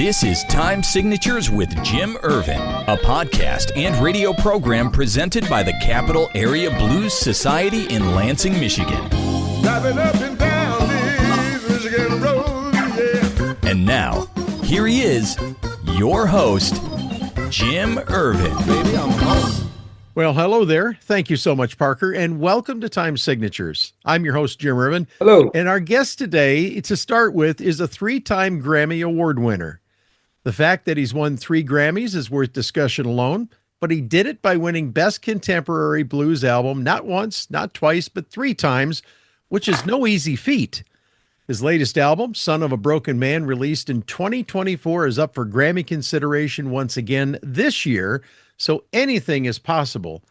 This is Time Signatures with Jim Ervin, a podcast and radio program presented by the Capital Area Blues Society in Lansing, Michigan. Driving up and down these Michigan roads, yeah. And now, here he is, your host, Jim Ervin. Baby, I'm home. Well, hello there. Thank you so much, Parker, and welcome to Time Signatures. I'm your host, Jim Ervin. Hello. And our guest today, to start with, is a three-time Grammy Award winner. The fact that he's won 3 Grammys is worth discussion alone, but he did it by winning Best Contemporary Blues Album not once, not twice, but 3 times, which is no easy feat. His latest album, Son of a Broken Man, released in 2024, is up for Grammy consideration once again this year, so anything is possible.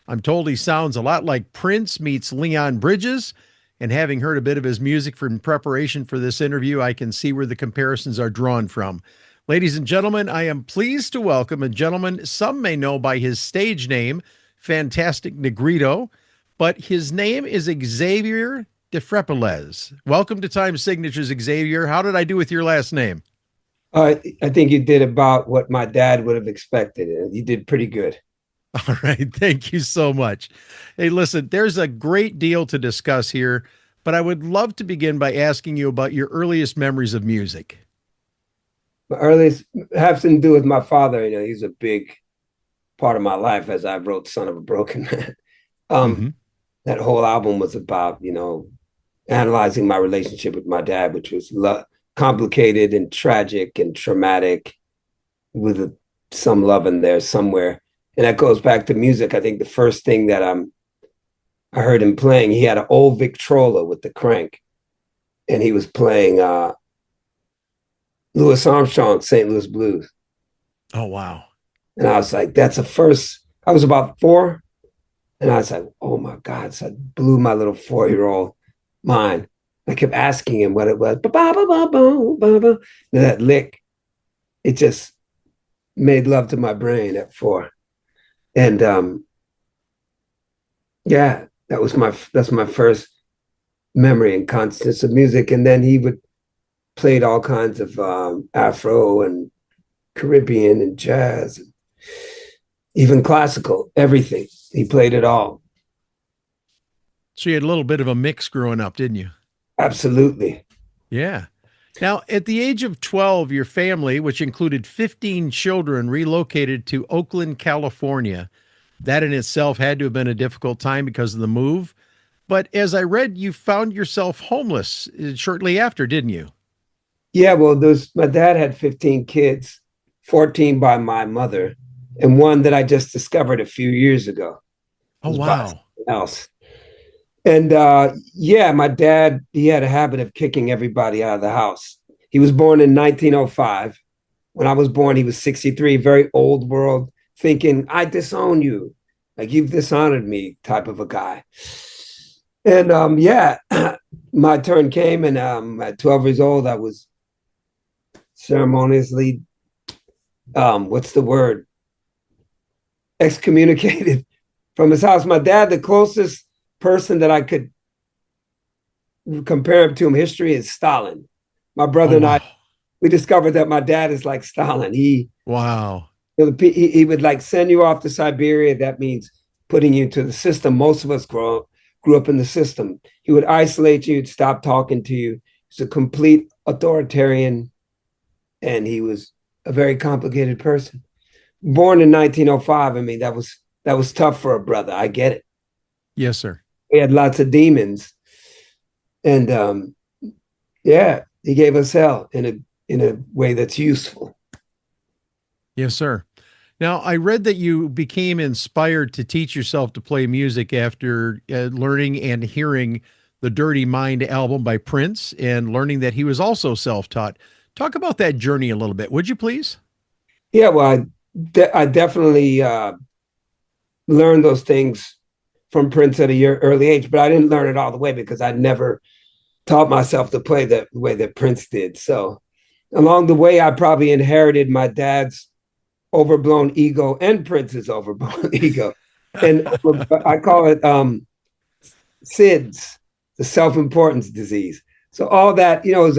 I'm told he sounds a lot like Prince meets Leon Bridges, and having heard a bit of his music in preparation for this interview, I can see where the comparisons are drawn from. Ladies and gentlemen, I am pleased to welcome a gentleman some may know by his stage name, Fantastic Negrito, but his name is Xavier Dphrepaulezz. Welcome to Time Signatures, Xavier. How did I do with your last name? I think you did about what my dad would have expected. You did pretty good. All right. Thank you so much. Hey, listen, there's a great deal to discuss here, but I would love to begin by asking you about your earliest memories of music. My earliest has to do with my father. You know, he's a big part of my life as I wrote Son of a Broken Man. That whole album was about, you know, analyzing my relationship with my dad, which was complicated and tragic and traumatic with some love in there somewhere. And that goes back to music. I think the first thing that I heard him playing, he had an old Victrola with the crank, and he was playing Louis Armstrong, St. Louis Blues. Oh, wow. And I was like, that's a first. I was about 4, and I was like, oh my God. So it blew my little 4-year-old mind. I kept asking him what it was. Ba-ba-ba-ba-ba-ba. That lick, it just made love to my brain at 4. And yeah, that's my first memory and consciousness of music. And then he would played all kinds of Afro and Caribbean and jazz, and even classical, everything. He played it all. So you had a little bit of a mix growing up, didn't you? Absolutely. Yeah. Now, at the age of 12, your family, which included 15 children, relocated to Oakland, California. That in itself had to have been a difficult time because of the move. But as I read, you found yourself homeless shortly after, didn't you? Yeah, well, my dad had 15 kids, 14 by my mother, and one that I just discovered a few years ago. Oh, wow. Else. And yeah, my dad, he had a habit of kicking everybody out of the house. He was born in 1905. When I was born, he was 63, very old world, thinking, I disown you. Like, you've dishonored me type of a guy. And yeah, my turn came, and at 12 years old, I was ceremoniously, what's the word? Excommunicated from his house. My dad, the closest person that I could compare him to in history is Stalin. My brother and I, we discovered that my dad is like Stalin. He would like send you off to Siberia. That means putting you into the system. Most of us grew up in the system. He would isolate you, stop talking to you. He's a complete authoritarian, and he was a very complicated person. Born in 1905, I mean, that was tough for a brother. I get it. Yes, sir. He had lots of demons, and yeah, he gave us hell in a way that's useful. Yes, sir. Now, I read that you became inspired to teach yourself to play music after learning and hearing the Dirty Mind album by Prince and learning that he was also self-taught. Talk about that journey a little bit, would you please? Yeah, well, I definitely learned those things from Prince at a early age, but I didn't learn it all the way because I never taught myself to play the way that Prince did. So along the way, I probably inherited my dad's overblown ego and Prince's overblown ego. And I call it SIDS, the self-importance disease. So all that, you know, is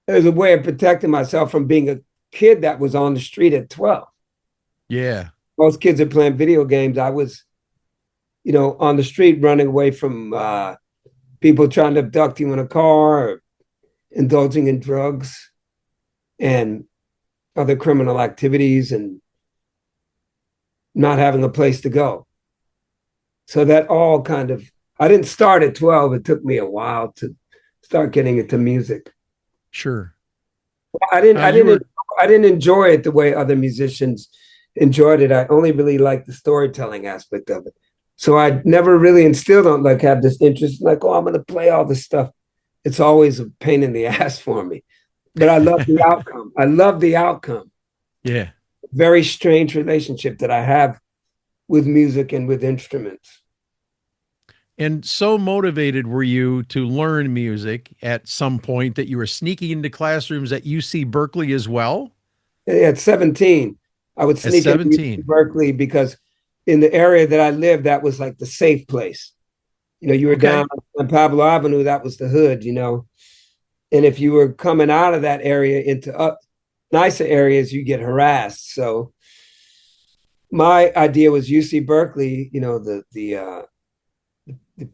it was a way of protecting myself from being a kid that was on the street at 12. Yeah. Most kids are playing video games. I was, on the street running away from people trying to abduct you in a car, or indulging in drugs and other criminal activities, and not having a place to go. So that all kind of, I didn't start at 12. It took me a while to start getting into music. Sure. I didn't enjoy it the way other musicians enjoyed it. I only really liked the storytelling aspect of it. So I never really, and still don't have this interest, I'm going to play all this stuff. It's always a pain in the ass for me, but I love the outcome. I love the outcome. Yeah. Very strange relationship that I have with music and with instruments. And so motivated were you to learn music at some point that you were sneaking into classrooms at UC Berkeley as well? At 17, I would sneak into UC Berkeley because in the area that I lived, that was like the safe place. You were down on Pablo Avenue, that was the hood, And if you were coming out of that area into nicer areas, you get harassed. So my idea was UC Berkeley, the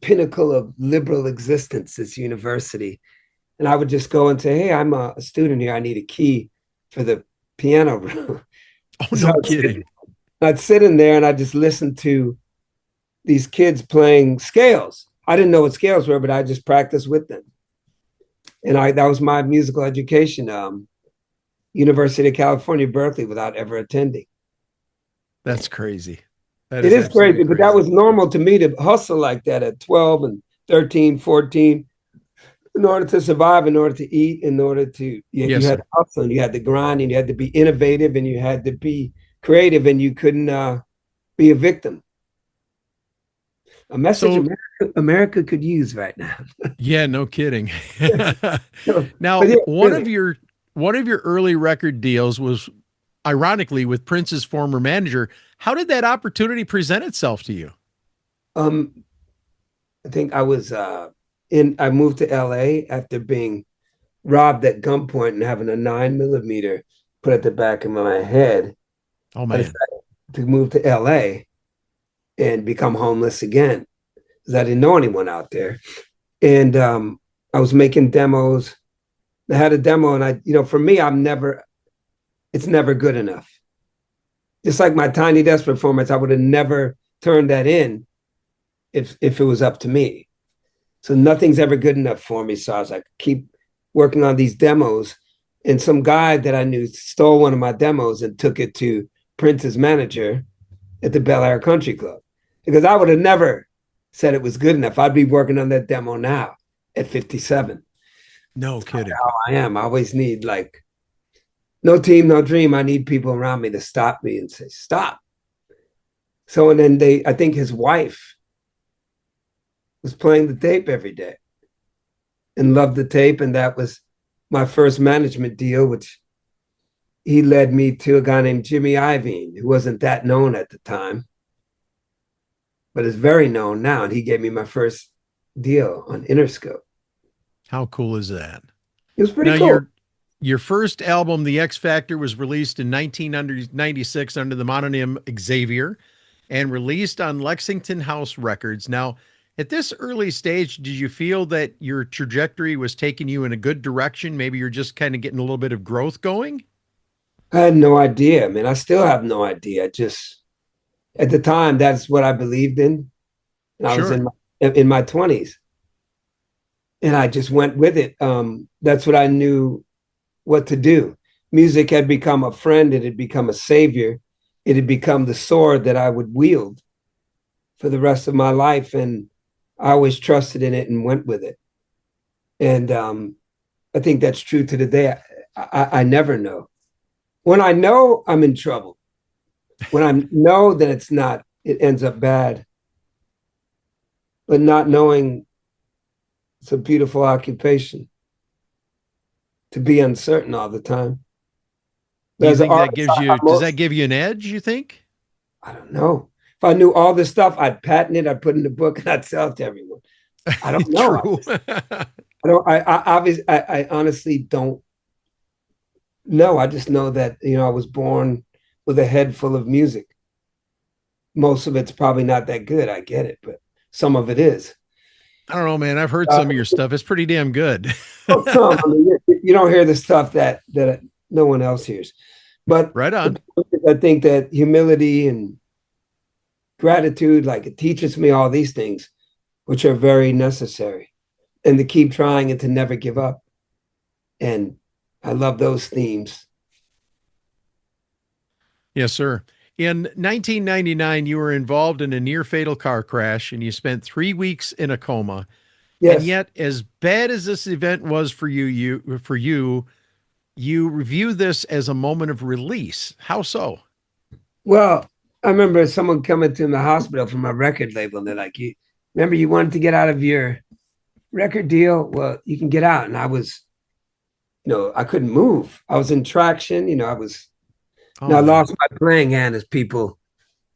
pinnacle of liberal existence, this university. And I would just go and say, hey, I'm a student here. I need a key for the piano room. Oh, no kidding. I'd sit in there and I'd just listen to these kids playing scales. I didn't know what scales were, but I just practiced with them. And that was my musical education, University of California, Berkeley, without ever attending. That's crazy. It is crazy, but that was normal to me to hustle like that at 12 and 13, 14, in order to survive, in order to eat, in order to, you had to hustle, and you had to grind, and you had to be innovative, and you had to be creative, and you couldn't be a victim. A message America could use right now. Yeah, no kidding. Now, one of your early record deals was ironically with Prince's former manager. How did that opportunity present itself to you? I think I was I moved to LA after being robbed at gunpoint and having a 9mm put at the back of my head. Oh man. I decided to move to LA and become homeless again, because I didn't know anyone out there. And I was making demos. I had a demo, and for me, it's never good enough. Just like my Tiny Desk performance, I would have never turned that in if it was up to me. So nothing's ever good enough for me. So I was like, keep working on these demos. And some guy that I knew stole one of my demos and took it to Prince's manager at the Bel Air Country Club, because I would have never said it was good enough. I'd be working on that demo now at 57. No kidding. That's how I am. I always need no team, no dream. I need people around me to stop me and say, stop. So, and then I think his wife was playing the tape every day and loved the tape. And that was my first management deal, which he led me to a guy named Jimmy Iovine, who wasn't that known at the time, but is very known now. And he gave me my first deal on Interscope. How cool is that? It was pretty cool. Your first album, The X Factor, was released in 1996 under the mononym Xavier and released on Lexington House Records. Now, at this early stage, did you feel that your trajectory was taking you in a good direction? Maybe you're just kind of getting a little bit of growth going? I had no idea, man. I still have no idea. Just at the time, that's what I believed in. And I was in my 20s. And I just went with it. That's what I knew what to do. Music had become a friend. It had become a savior. It had become the sword that I would wield for the rest of my life. And I always trusted in it and went with it. And I think that's true to the day. I never know. When I know, I'm in trouble. When I know that it's not, it ends up bad. But not knowing, it's a beautiful occupation. To be uncertain all the time. Do you think does that give you an edge, you think? I don't know. If I knew all this stuff, I'd patent it, I'd put it in a book, and I'd sell it to everyone. I don't know. I honestly don't No, I just know that, I was born with a head full of music. Most of it's probably not that good. I get it, but some of it is. I don't know, man. I've heard Uh, some of your stuff. It's pretty damn good. some, I mean, you don't hear the stuff that no one else hears. But Right on. I think that humility and gratitude, like it teaches me all these things, which are very necessary, and to keep trying and to never give up. And I love those themes. Yes, sir. In 1999, you were involved in a near fatal car crash and you spent 3 weeks in a coma. And Yes. yet, as bad as this event was for you review this as a moment of release. How so? Well, I remember someone coming to the hospital from my record label, and they're like, "You remember you wanted to get out of your record deal? Well, you can get out." And I was, I couldn't move. I was in traction. Oh I man. lost my playing hand, as people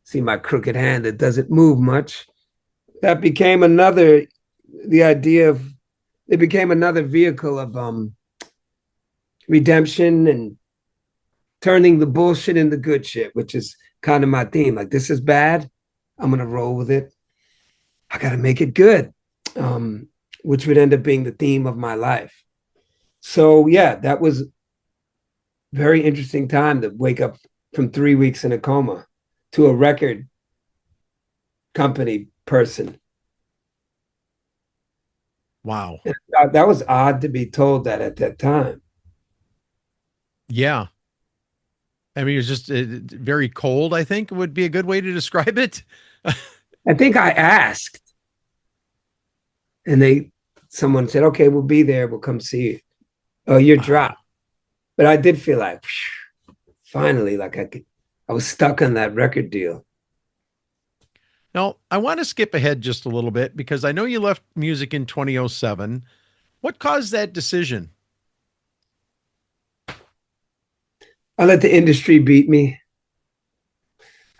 see my crooked hand that doesn't move much. That became another, the idea of, it became another vehicle of redemption and turning the bullshit into good shit, which is kind of my theme. Like, this is bad. I'm going to roll with it. I got to make it good, which would end up being the theme of my life. So, yeah, that was a very interesting time to wake up from 3 weeks in a coma to a record company person. Wow. And that was odd to be told that at that time. Yeah. I mean, it was just very cold, I think would be a good way to describe it. I think I asked, and someone said, "Okay, we'll be there. We'll come see you." Oh, you're Wow. dropped. But I did feel like, finally, like I was stuck on that record deal. Now, I want to skip ahead just a little bit because I know you left music in 2007. What caused that decision? I let the industry beat me.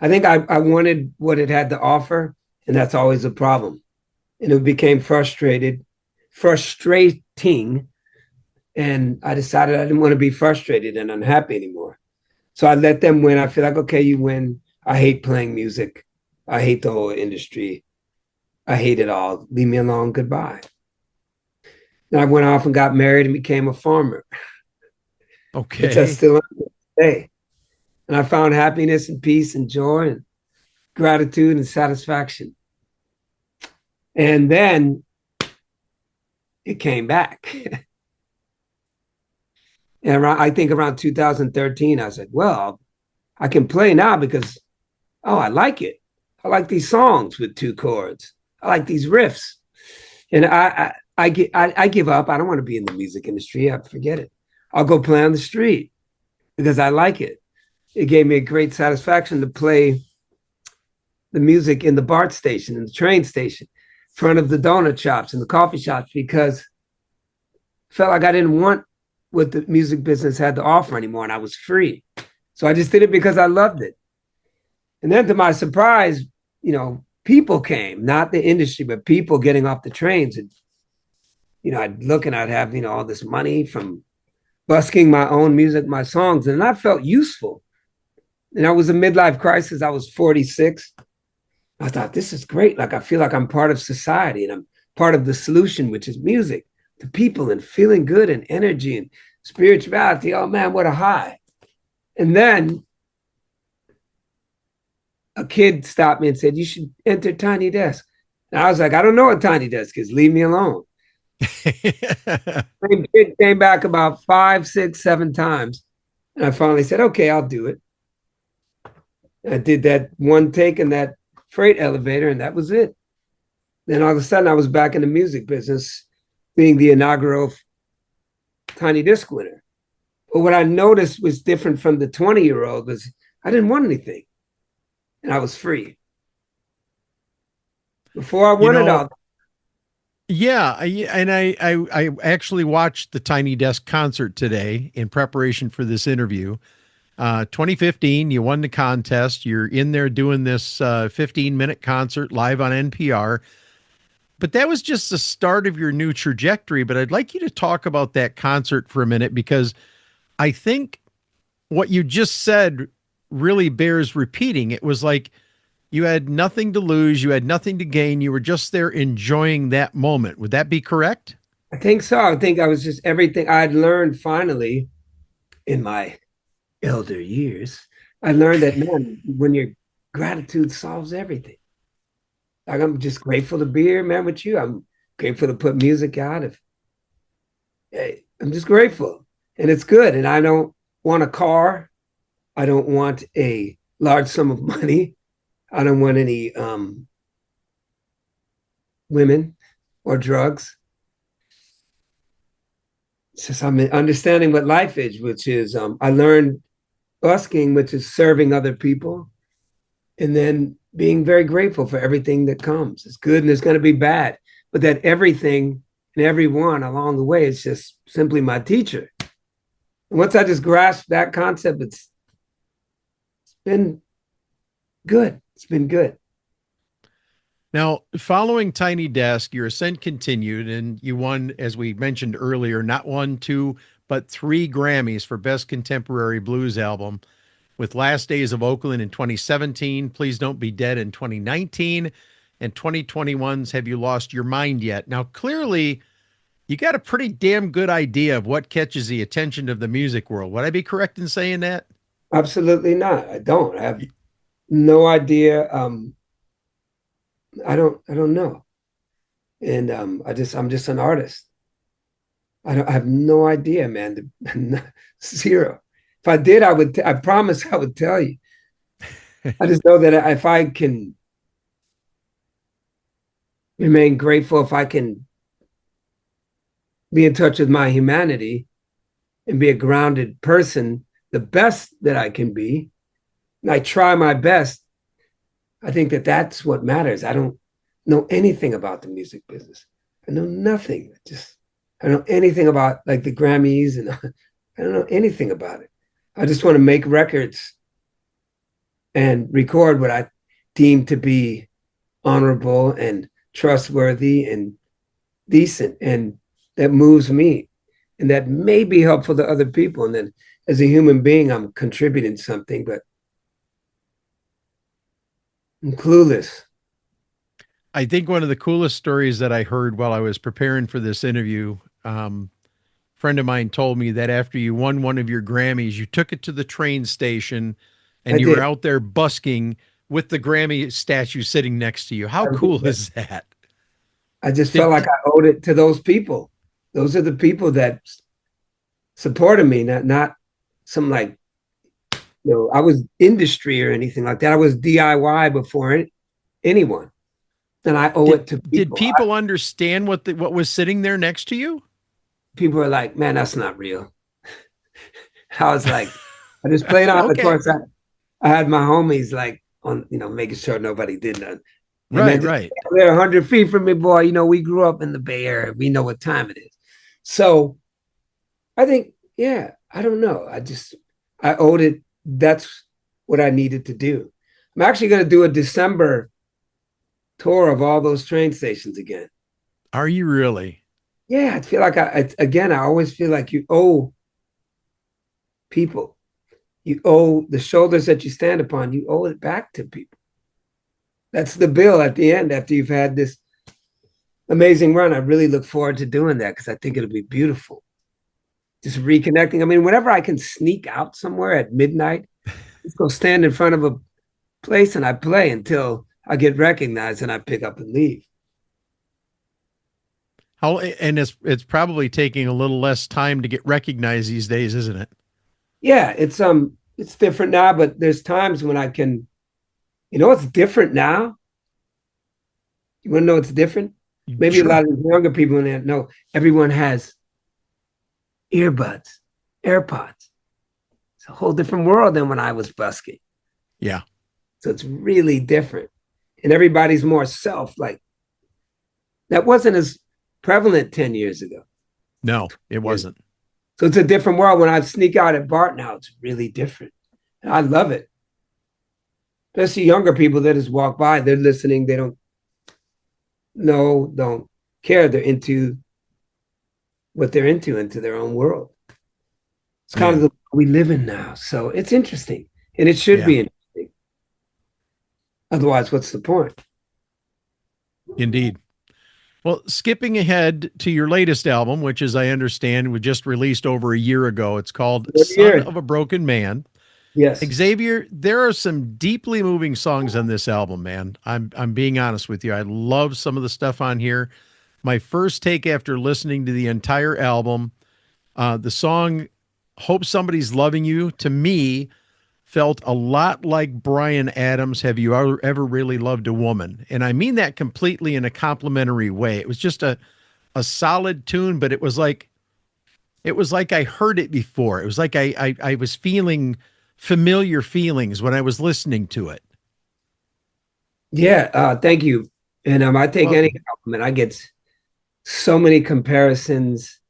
I think I wanted what it had to offer, and that's always a problem. And it became frustrating. And I decided I didn't want to be frustrated and unhappy anymore. So I let them win. I feel like, okay, you win. I hate playing music. I hate the whole industry. I hate it all. Leave me alone. Goodbye. Then I went off and got married and became a farmer, which I Okay. still am today. And I found happiness and peace and joy and gratitude and satisfaction. And then it came back. And I think around 2013, I was like, well, I can play now because, oh, I like it. I like these songs with two chords. I like these riffs. And I give up. I don't want to be in the music industry. I forget it. I'll go play on the street because I like it. It gave me a great satisfaction to play the music in the BART station, in the train station, in front of the donut shops and the coffee shops, because I felt like I didn't want what the music business had to offer anymore, and I was free. So I just did it because I loved it. And then to my surprise, people came, not the industry, but people getting off the trains. And, I'd look and I'd have, all this money from busking my own music, my songs, and I felt useful. And I was a midlife crisis. I was 46. I thought, this is great. Like, I feel like I'm part of society and I'm part of the solution, which is music to people and feeling good and energy and spirituality. Oh man, what a high. And then a kid stopped me and said, "You should enter Tiny Desk." And I was like, "I don't know what Tiny Desk is. Leave me alone." The kid came back about 5, 6, 7 times. And I finally said, "Okay, I'll do it." I did that one take in that freight elevator, and that was it. Then all of a sudden, I was back in the music business, being the inaugural Tiny Disc winner. But what I noticed was different from the 20-year-old was I didn't want anything, and I was free. Before I You wanted know, all. yeah, I actually watched the Tiny Desk concert today in preparation for this interview. 2015, you won the contest. You're in there doing this 15-minute concert live on NPR. But that was just the start of your new trajectory. But I'd like you to talk about that concert for a minute because I think what you just said really bears repeating. It was like you had nothing to lose, you had nothing to gain, you were just there enjoying that moment. Would that be correct? I think so. I think I was just everything I'd learned finally in my elder years. I learned that, man, when your gratitude solves everything. Like, I'm just grateful to be here, man, with you. I'm grateful to put music out. I'm just grateful, and it's good. And I don't want a car. I don't want a large sum of money. I don't want any women or drugs. It's just I'm understanding what life is, which is I learned busking, which is serving other people, and then being very grateful for everything that comes. It's good and it's going to be bad, but that everything and everyone along the way is just simply my teacher. And once I just grasped that concept, it's been good. It's been good. Now, following Tiny Desk, your ascent continued, and you won, as we mentioned earlier, not one, two, but 3 Grammys for Best Contemporary Blues Album, with Last Days of Oakland in 2017, Please Don't Be Dead in 2019, and 2021's Have You Lost Your Mind Yet? Now, clearly, you got a pretty damn good idea of what catches the attention of the music world. Would I be correct in saying that? Absolutely not. I don't. I have no idea. I don't know. And I'm just an artist. I have no idea, man. Zero. If I did, I promise I would tell you. I just know that if I can remain grateful, if I can be in touch with my humanity and be a grounded person, the best that I can be, and I try my best, I think that that's what matters. I don't know anything about the music business. I know nothing. I don't know anything about like the Grammys, and I don't know anything about it. I just want to make records and record what I deem to be honorable and trustworthy and decent, and that moves me, and that may be helpful to other people. And then as a human being, I'm contributing something, but I'm clueless. I think one of the coolest stories that I heard while I was preparing for this interview, friend of mine told me that after you won one of your Grammys, you took it to the train station and you were out there busking with the Grammy statue sitting next to you. How cool is that? I just felt like I owed it to those people. Those are the people that supported me, not some like, I was industry or anything like that. I was DIY before anyone. And I owe it to people. Did people understand what was sitting there next to you? People were like, man, that's not real. I was like, I just played on. Okay. Of course, I had my homies like on, making sure nobody did nothing. Right. They're 100 feet from me, boy. We grew up in the Bay Area. We know what time it is. So I think, I don't know. I owed it. That's what I needed to do. I'm actually going to do a December tour of all those train stations again. Are you really? Yeah, I feel like I always feel like you owe people. You owe the shoulders that you stand upon, you owe it back to people. That's the bill at the end after you've had this amazing run. I really look forward to doing that because I think it'll be beautiful. Just reconnecting. I mean, whenever I can sneak out somewhere at midnight, just go stand in front of a place and I play until I get recognized and I pick up and leave. And it's probably taking a little less time to get recognized these days, isn't it? Yeah, it's different now, but there's times when I can, it's different now. You want to know what's different? Maybe sure. A lot of younger people know everyone has earbuds, AirPods. It's a whole different world than when I was busking. Yeah. So it's really different. And everybody's more self, like that wasn't as prevalent 10 years ago. No, it wasn't. So it's a different world. When I sneak out at Bart now, it's really different. And I love it. Especially younger people that just walk by, they're listening. They don't care. They're into what they're into their own world. It's kind of the we live in now. So it's interesting. And it should be interesting. Otherwise, what's the point? Indeed. Well, skipping ahead to your latest album, which, as I understand, was just released over a year ago. It's called Son of a Broken Man. Yes. Xavier, there are some deeply moving songs on this album, man. I'm being honest with you. I love some of the stuff on here. My first take after listening to the entire album, the song Hope Somebody's Loving You, to me, felt a lot like Bryan Adams' Have You Ever Really Loved a Woman? And I mean that completely in a complimentary way. It was just a solid tune, but it was like I heard it before. It was like I was feeling familiar feelings when I was listening to it. Yeah, thank you. And I take any compliment. I get so many comparisons.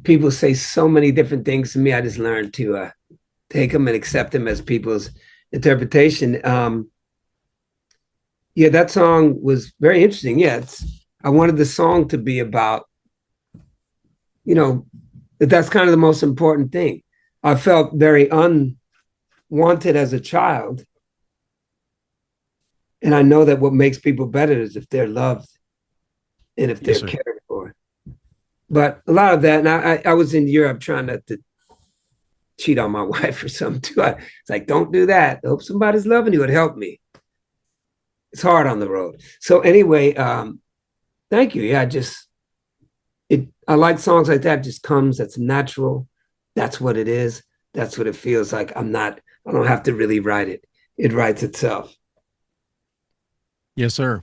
People say so many different things to me. I just learned to take them and accept them as people's interpretation. Yeah, that song was very interesting. Yeah, I wanted the song to be about, that's kind of the most important thing. I felt very unwanted as a child. And I know that what makes people better is if they're loved and if they're cared for. But a lot of that, and I was in Europe trying not to cheat on my wife or something too. It's like, don't do that. I hope somebody's loving you. It helped me. It's hard on the road. So anyway, thank you. Yeah, I like songs like that. It just comes, that's natural. That's what it is. That's what it feels like. I don't have to really write it. It writes itself. Yes, sir.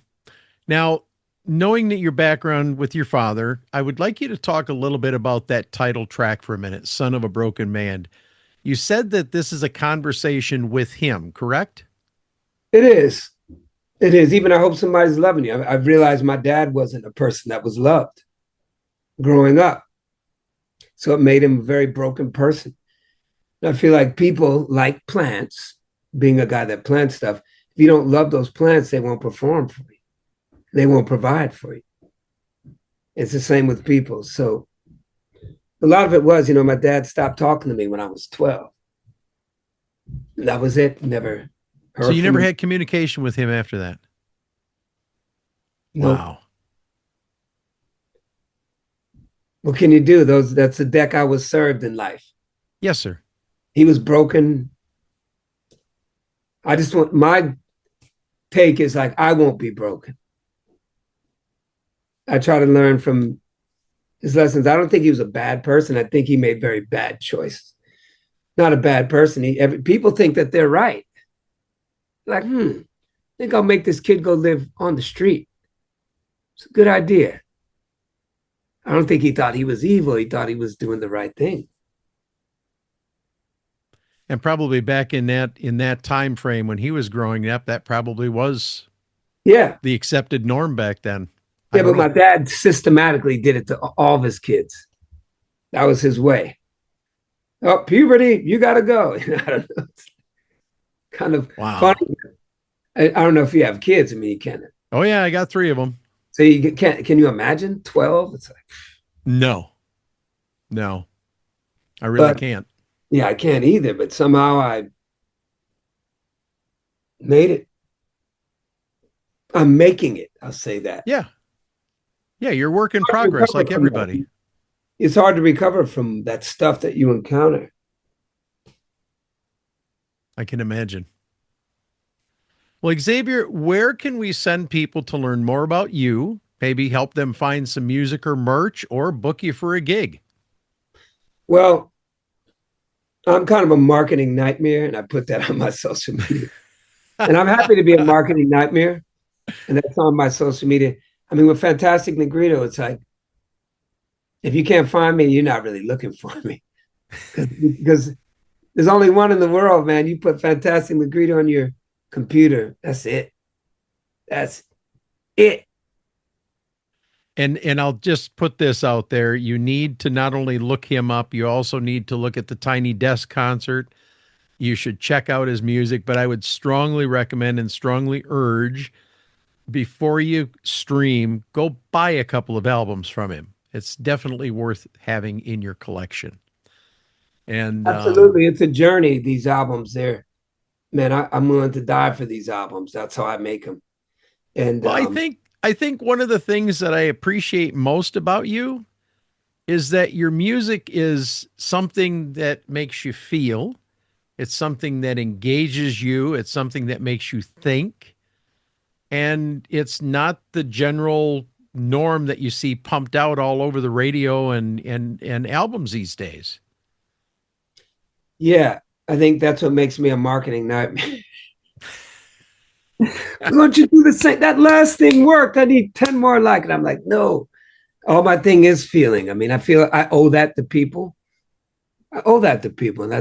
Now, knowing that your background with your father, I would like you to talk a little bit about that title track for a minute, Son of a Broken Man. You said that this is a conversation with him, correct? It is. It is. Even I hope somebody's loving you. I've realized my dad wasn't a person that was loved growing up. So it made him a very broken person. And I feel like people like plants, being a guy that plants stuff, if you don't love those plants, they won't perform for you. They won't provide for you. It's the same with people. So a lot of it was, my dad stopped talking to me when I was 12. That was it. Never heard. So you never had communication with him after that? Nope. Wow. What can you do? That's the deck I was served in life. Yes, sir. He was broken. My take is like, I won't be broken. I try to learn from his lessons. I don't think he was a bad person. I think he made very bad choices. Not a bad person. People think that they're right. Like, I think I'll make this kid go live on the street. It's a good idea. I don't think he thought he was evil. He thought he was doing the right thing. And probably back in that time frame when he was growing up, that probably was the accepted norm back then. Yeah, but my dad systematically did it to all of his kids. That was his way. Oh, puberty, you got to go. I don't know. It's kind of funny. I don't know if you have kids. I mean, you can. Oh, yeah, I got 3 of them. So can you imagine 12? It's like, no, I really can't. Yeah, I can't either. But somehow I made it. I'm making it. I'll say that. Yeah. Yeah, you're work in progress like everybody. It's hard to recover from that stuff that you encounter. I can imagine. Well, Xavier, where can we send people to learn more about you? Maybe help them find some music or merch or book you for a gig? Well, I'm kind of a marketing nightmare, and I put that on my social media. And I'm happy to be a marketing nightmare, and that's on my social media. I mean, with Fantastic Negrito, it's like, if you can't find me, you're not really looking for me. Because there's only one in the world, man. You put Fantastic Negrito on your computer. That's it. That's it. And I'll just put this out there. You need to not only look him up, you also need to look at the Tiny Desk concert. You should check out his music, but I would strongly recommend and strongly urge, before you stream, go buy a couple of albums from him. It's definitely worth having in your collection. And Absolutely. It's a journey, these albums there. Man, I'm willing to die for these albums. That's how I make them. And well, I think one of the things that I appreciate most about you is that your music is something that makes you feel. It's something that engages you. It's something that makes you think. And it's not the general norm that you see pumped out all over the radio and albums these days. yeah, I think that's what makes me a marketing nightmare. Why don't you do the same? That last thing worked. I need 10 more like it. I'm like, no. All my thing is feeling. I mean, I feel I owe that to people. I owe that to people. And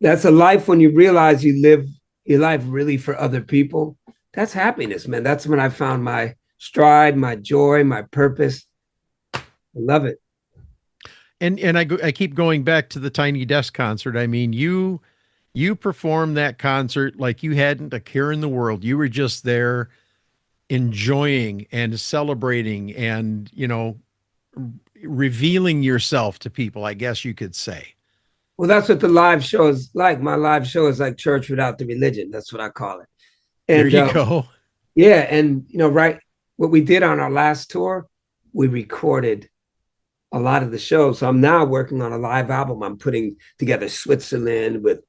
that's a life when you realize you live your life really for other people. That's happiness, man. That's when I found my stride, my joy, my purpose. I love it. And I keep going back to the Tiny Desk concert. I mean, you performed that concert like you hadn't a care in the world. You were just there enjoying and celebrating and, revealing yourself to people, I guess you could say. Well, that's what the live show is like. My live show is like church without the religion. That's what I call it. There And you go. yeah, and right, what we did on our last tour, we recorded a lot of the shows. So I'm now working on a live album. I'm putting together Switzerland with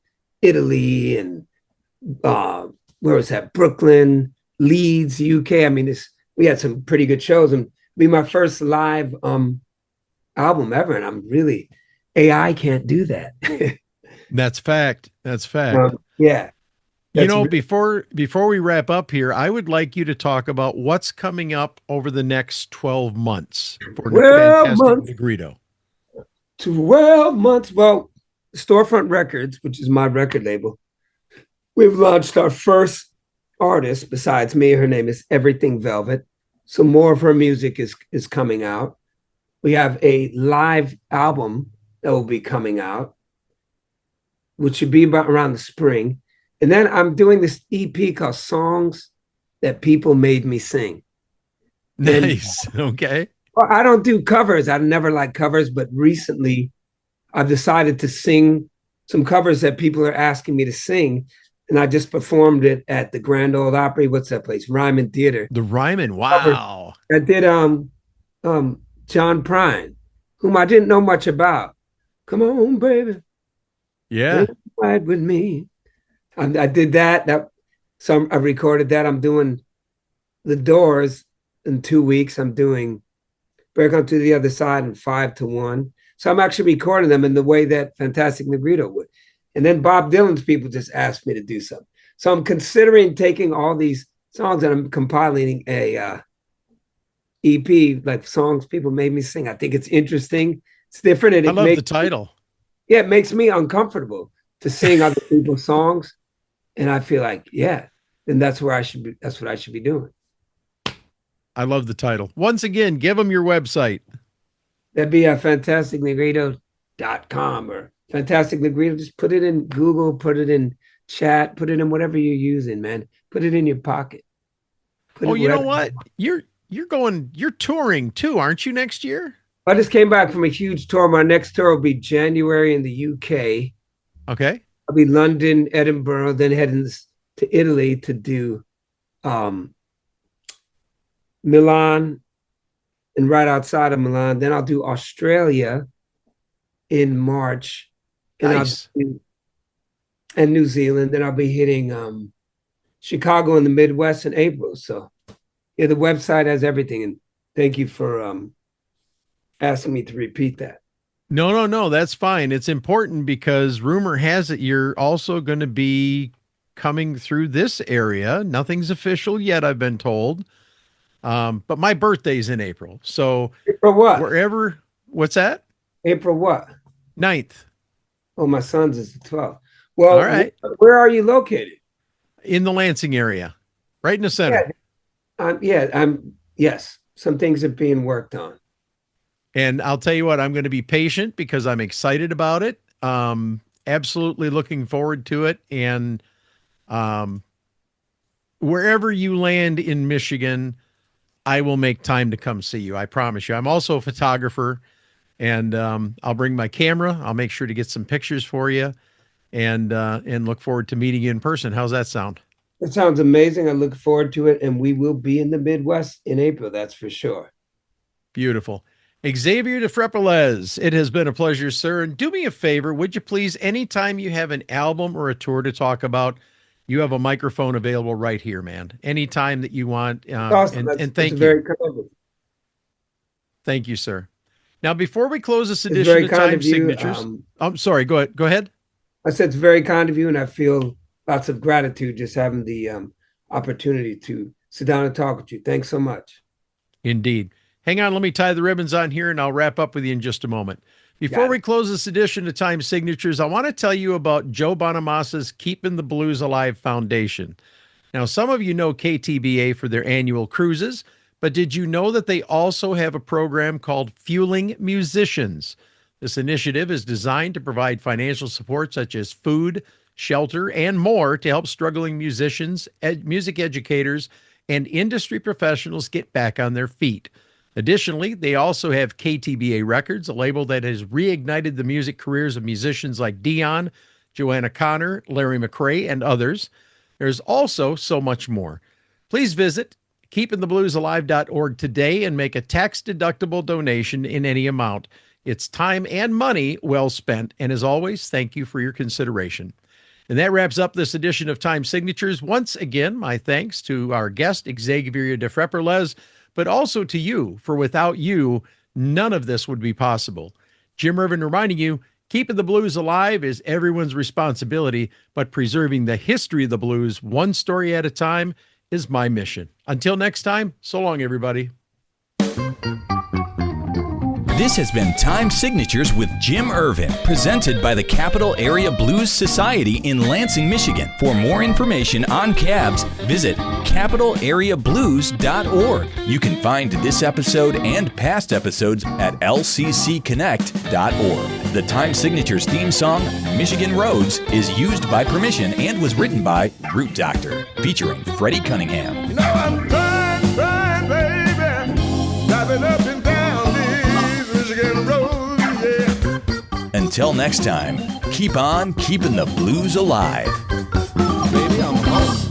Italy and where was that? Brooklyn, Leeds, UK. I mean, we had some pretty good shows, and it'll be my first live album ever. And I'm really AI can't do that. That's fact. That's fact. Yeah. Before we wrap up here, I would like you to talk about what's coming up over the next 12 months for Fantastic Negrito. 12 months. Well, Storefront Records, which is my record label, we've launched our first artist besides me. Her name is Everything Velvet. So more of her music is coming out. We have a live album that will be coming out, which should be about around the spring. And then I'm doing this EP called Songs That People Made Me Sing. Nice. Okay. Well, I don't do covers. I never like covers, but recently I've decided to sing some covers that people are asking me to sing. And I just performed it at the Grand Ole Opry. What's that place? Ryman Theater. The Ryman. Wow. I did John Prine, whom I didn't know much about. Come on, baby. Yeah. Ride with me. I did that. So I recorded that. I'm doing The Doors in 2 weeks. I'm doing Break On to the Other Side in 5 to 1. So I'm actually recording them in the way that Fantastic Negrito would. And then Bob Dylan's people just asked me to do something. So I'm considering taking all these songs and I'm compiling a EP, like songs people made me sing. I think it's interesting. It's different. I love the title. It makes me uncomfortable to sing other people's songs. And I feel like, yeah, then that's where I should be. That's what I should be doing. I love the title. Once again, give them your website. That'd be fantasticnegrito.com or Fantastic Negrito. Just put it in Google, put it in chat, put it in whatever you're using, man. Put it in your pocket. You know what? You're touring too, aren't you, next year? I just came back from a huge tour. My next tour will be January in the UK. Okay. I'll be London, Edinburgh, then heading to Italy to do Milan, and right outside of Milan. Then I'll do Australia in March. Nice. And New Zealand. Then I'll be hitting Chicago in the Midwest in April. So yeah, the website has everything. And thank you for asking me to repeat that. No, that's fine. It's important because rumor has it you're also going to be coming through this area. Nothing's official yet, I've been told. But my birthday's in April. So April what? What's that? April what? 9th. Oh, my son's is the 12th. Well, all right. Where are you located? In the Lansing area, right in the center. Yes, some things are being worked on. And I'll tell you what, I'm going to be patient because I'm excited about it. Absolutely looking forward to it. And wherever you land in Michigan, I will make time to come see you. I promise you. I'm also a photographer. And I'll bring my camera. I'll make sure to get some pictures for you, and look forward to meeting you in person. How's that sound? It sounds amazing. I look forward to it, and we will be in the Midwest in April. That's for sure. Beautiful. Xavier Dphrepaulezz, it has been a pleasure, sir. And do me a favor, would you please, anytime you have an album or a tour to talk about, you have a microphone available right here, man. Anytime that you want. Awesome. And thank you. Very kind of you. Thank you, sir. Now, before we close this edition of Time Signatures, I'm sorry, go ahead. I said it's very kind of you, and I feel lots of gratitude just having the opportunity to sit down and talk with you. Thanks so much. Indeed. Hang on, let me tie the ribbons on here, and I'll wrap up with you in just a moment. Before we close this edition of Time Signatures, I want to tell you about Joe Bonamassa's Keeping the Blues Alive Foundation. Now, some of you know KTBA for their annual cruises, but did you know that they also have a program called Fueling Musicians? This initiative is designed to provide financial support such as food, shelter, and more to help struggling musicians, music educators, and industry professionals get back on their feet. Additionally, they also have KTBA Records, a label that has reignited the music careers of musicians like Dion, Joanna Connor, Larry McRae, and others. There's also so much more. Please visit keepingthebluesalive.org today and make a tax-deductible donation in any amount. It's time and money well spent, and as always, thank you for your consideration. And that wraps up this edition of Time Signatures. Once again, my thanks to our guest, Xavier Dphrepaulezz, but also to you, for without you, none of this would be possible. Jim Ervin reminding you, keeping the blues alive is everyone's responsibility, but preserving the history of the blues one story at a time is my mission. Until next time, so long, everybody. This has been Time Signatures with Jim Ervin, presented by the Capital Area Blues Society in Lansing, Michigan. For more information on cabs, visit capitalareablues.org. You can find this episode and past episodes at lcconnect.org. The Time Signatures theme song, Michigan Roads, is used by permission and was written by Root Doctor, featuring Freddie Cunningham. You know I'm trying, baby, driving up and down these Michigan roads, yeah. Until next time, keep on keeping the blues alive. Baby, I'm home.